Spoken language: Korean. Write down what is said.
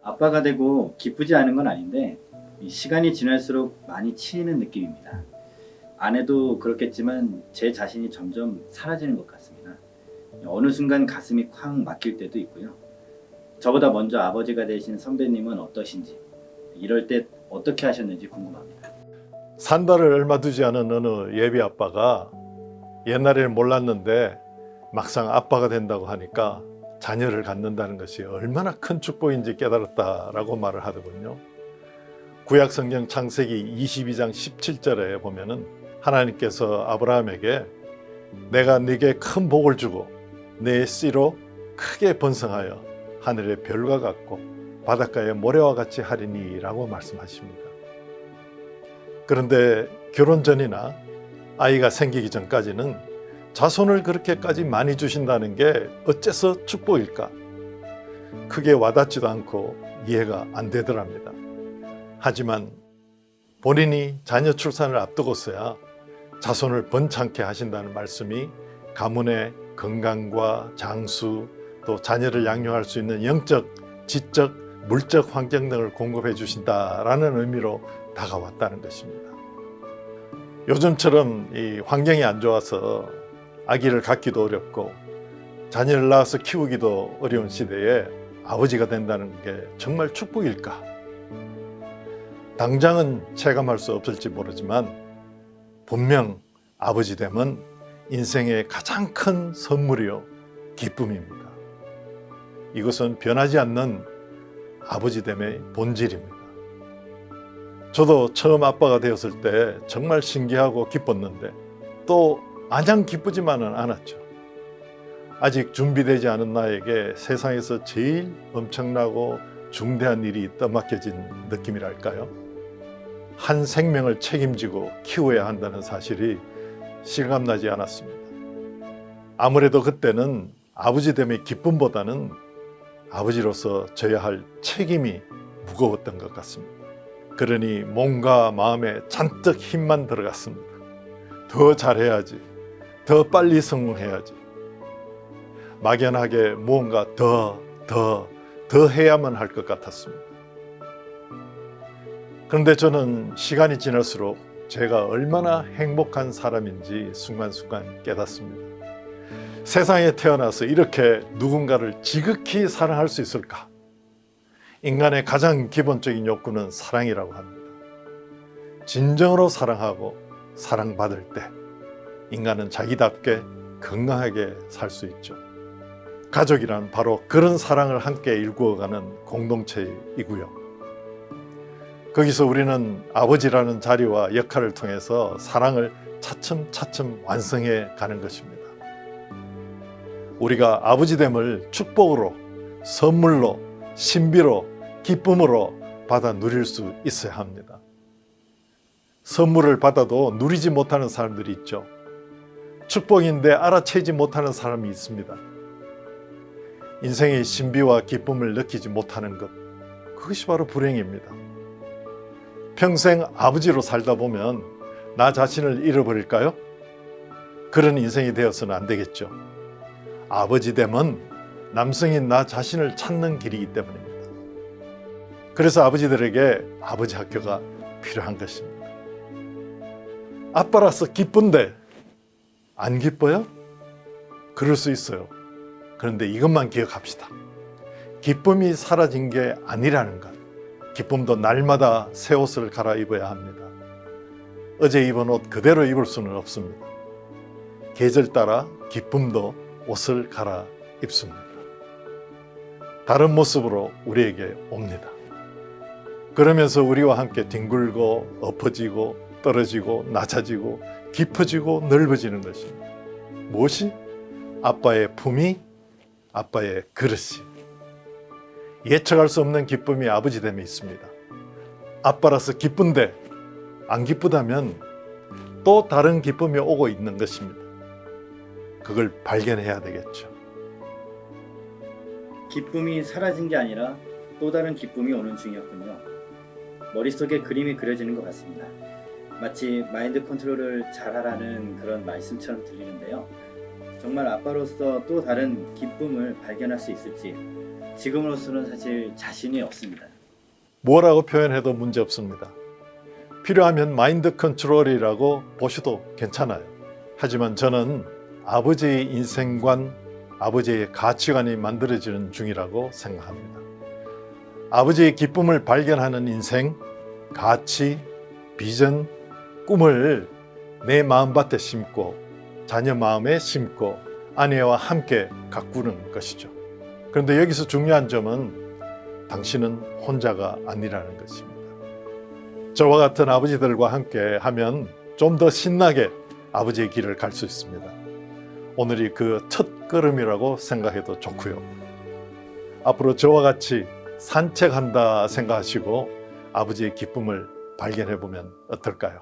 아빠가 되고 기쁘지 않은 건 아닌데 이 시간이 지날수록 많이 치이는 느낌입니다. 아내도 그렇겠지만 제 자신이 점점 사라지는 것 같습니다. 어느 순간 가슴이 쾅 막힐 때도 있고요. 저보다 먼저 아버지가 되신 선배님은 어떠신지, 이럴 때 어떻게 하셨는지 궁금합니다. 산 달을 얼마 두지 않은 어느 예비 아빠가 옛날에는 몰랐는데 막상 아빠가 된다고 하니까 자녀를 갖는다는 것이 얼마나 큰 축복인지 깨달았다라고 말을 하더군요. 구약 성경 창세기 22장 17절에 보면은 하나님께서 아브라함에게 내가 네게 큰 복을 주고 네 씨로 크게 번성하여 하늘의 별과 같고 바닷가의 모래와 같이 하리니 라고 말씀하십니다. 그런데 결혼 전이나 아이가 생기기 전까지는 자손을 그렇게까지 많이 주신다는 게 어째서 축복일까? 크게 와닿지도 않고 이해가 안 되더랍니다. 하지만 본인이 자녀 출산을 앞두고서야 자손을 번창케 하신다는 말씀이 가문의 건강과 장수, 또 자녀를 양육할 수 있는 영적, 지적, 물적 환경 등을 공급해 주신다라는 의미로 다가왔다는 것입니다. 요즘처럼 이 환경이 안 좋아서 아기를 갖기도 어렵고 자녀를 낳아서 키우기도 어려운 시대에 아버지가 된다는 게 정말 축복일까? 당장은 체감할 수 없을지 모르지만 분명 아버지 됨은 인생의 가장 큰 선물이요 기쁨입니다. 이것은 변하지 않는 아버지 됨의 본질입니다. 저도 처음 아빠가 되었을 때 정말 신기하고 기뻤는데 또 마냥 기쁘지만은 않았죠. 아직 준비되지 않은 나에게 세상에서 제일 엄청나고 중대한 일이 떠맡겨진 느낌이랄까요? 한 생명을 책임지고 키워야 한다는 사실이 실감나지 않았습니다. 아무래도 그때는 아버지됨의 기쁨보다는 아버지로서 져야 할 책임이 무거웠던 것 같습니다. 그러니 몸과 마음에 잔뜩 힘만 들어갔습니다. 더 잘해야지, 더 빨리 성공해야지. 막연하게 무언가 더 해야만 할 것 같았습니다. 그런데 저는 시간이 지날수록 제가 얼마나 행복한 사람인지 순간순간 깨닫습니다. 세상에 태어나서 이렇게 누군가를 지극히 사랑할 수 있을까? 인간의 가장 기본적인 욕구는 사랑이라고 합니다. 진정으로 사랑하고 사랑받을 때 인간은 자기답게 건강하게 살 수 있죠. 가족이란 바로 그런 사랑을 함께 일구어가는 공동체이고요. 거기서 우리는 아버지라는 자리와 역할을 통해서 사랑을 차츰차츰 완성해 가는 것입니다. 우리가 아버지됨을 축복으로, 선물로, 신비로, 기쁨으로 받아 누릴 수 있어야 합니다. 선물을 받아도 누리지 못하는 사람들이 있죠. 축복인데 알아채지 못하는 사람이 있습니다. 인생의 신비와 기쁨을 느끼지 못하는 것, 그것이 바로 불행입니다. 평생 아버지로 살다 보면 나 자신을 잃어버릴까요? 그런 인생이 되어서는 안 되겠죠. 아버지됨은 남성인 나 자신을 찾는 길이기 때문입니다. 그래서 아버지들에게 아버지 학교가 필요한 것입니다. 아빠라서 기쁜데 안 기뻐요? 그럴 수 있어요. 그런데 이것만 기억합시다. 기쁨이 사라진 게 아니라는 것. 기쁨도 날마다 새 옷을 갈아입어야 합니다. 어제 입은 옷 그대로 입을 수는 없습니다. 계절 따라 기쁨도 옷을 갈아입습니다. 다른 모습으로 우리에게 옵니다. 그러면서 우리와 함께 뒹굴고 엎어지고 떨어지고 낮아지고 깊어지고 넓어지는 것입니다. 무엇이? 아빠의 품이, 아빠의 그릇이. 예측할 수 없는 기쁨이 아버지됨에 있습니다. 아빠라서 기쁜데 안 기쁘다면 또 다른 기쁨이 오고 있는 것입니다. 그걸 발견해야 되겠죠. 기쁨이 사라진 게 아니라 또 다른 기쁨이 오는 중이었군요. 머릿속에 그림이 그려지는 것 같습니다. 마치 마인드 컨트롤을 잘하라는 그런 말씀처럼 들리는데요. 정말 아빠로서 또 다른 기쁨을 발견할 수 있을지 지금으로서는 사실 자신이 없습니다. 뭐라고 표현해도 문제 없습니다. 필요하면 마인드 컨트롤이라고 보셔도 괜찮아요. 하지만 저는 아버지의 인생관, 아버지의 가치관이 만들어지는 중이라고 생각합니다. 아버지의 기쁨을 발견하는 인생, 가치, 비전, 꿈을 내 마음밭에 심고 자녀 마음에 심고 아내와 함께 가꾸는 것이죠. 그런데 여기서 중요한 점은 당신은 혼자가 아니라는 것입니다. 저와 같은 아버지들과 함께 하면 좀 더 신나게 아버지의 길을 갈 수 있습니다. 오늘이 그 첫 걸음이라고 생각해도 좋고요. 앞으로 저와 같이 산책한다 생각하시고 아버지의 기쁨을 발견해 보면 어떨까요?